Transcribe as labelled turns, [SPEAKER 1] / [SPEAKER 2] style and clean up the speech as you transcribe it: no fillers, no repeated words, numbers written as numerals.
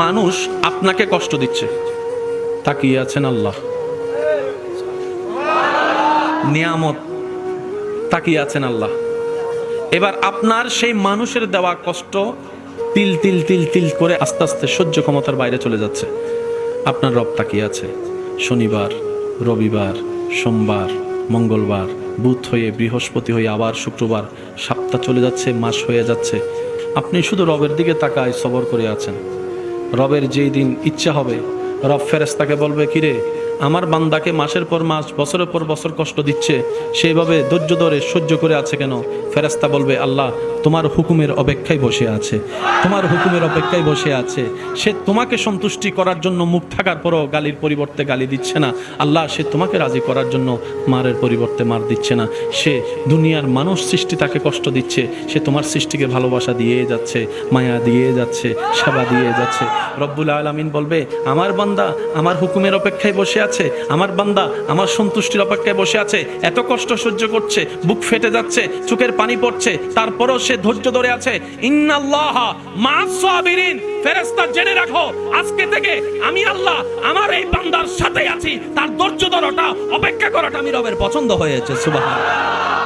[SPEAKER 1] মানুষ আপনাকে কষ্ট দিচ্ছে, তাকিয়ে আছেন আল্লাহ। নিয়ামত, তাকিয়ে আছেন আল্লাহ। এবার আপনার সেই মানুষের দেওয়া কষ্ট তিল তিল তিল তিল করে আস্তে আস্তে সহ্য ক্ষমতার বাইরে চলে যাচ্ছে। আপনার রব তাকিয়ে আছে। শনিবার, রবিবার, সোমবার, মঙ্গলবার, বুধ হয়ে বৃহস্পতি হয়ে আবার শুক্রবার, সপ্তাহ চলে যাচ্ছে, মাস হয়ে যাচ্ছে। আপনি শুধু রবের দিকে তাকায় সবর করে আছেন। রবের যেই দিন ইচ্ছা হবে, রব ফেরেশতাকে বলবে, কিরে আমার বান্দাকে মাসের পর মাস, বছরের পর বছর কষ্ট দিচ্ছে, সেইভাবে ধৈর্য ধরে সহ্য করে আছে কেন? ফেরেশতা বলবে, আল্লাহ তোমার হুকুমের অপেক্ষায় বসে আছে, তোমার হুকুমের অপেক্ষায় বসে আছে। সে তোমাকে সন্তুষ্টি করার জন্য মুখ থাকার পরও গালির পরিবর্তে গালি দিচ্ছে না। আল্লাহ সে তোমাকে রাজি করার জন্য মারের পরিবর্তে মার দিচ্ছে না। সে দুনিয়ার মানুষ সৃষ্টি তাকে কষ্ট দিচ্ছে, সে তোমার সৃষ্টিকে ভালোবাসা দিয়ে যাচ্ছে, মায়া দিয়ে যাচ্ছে, সেবা দিয়ে যাচ্ছে। রব্বুল আলামিন বলবে, আমার বান্দা আমার হুকুমের অপেক্ষায় বসে আছে, আমার বান্দা আমার সন্তুষ্টির অপেক্ষায় বসে আছে। এত কষ্ট সহ্য করছে, বুক ফেটে যাচ্ছে, চোখের পানি পড়ছে, তারপরও সে ধৈর্য ধরে আছে। ইন্নাল্লাহা মা'আস সাবিরিন। ফেরেশতা জেনে রাখো, আজকে থেকে আমি আল্লাহ আমার এই বান্দার সাথে আছি। তার ধৈর্য ধরাটা, অপেক্ষা করাটা আমি রবের পছন্দ হয়েছে। সুবহানাল্লাহ।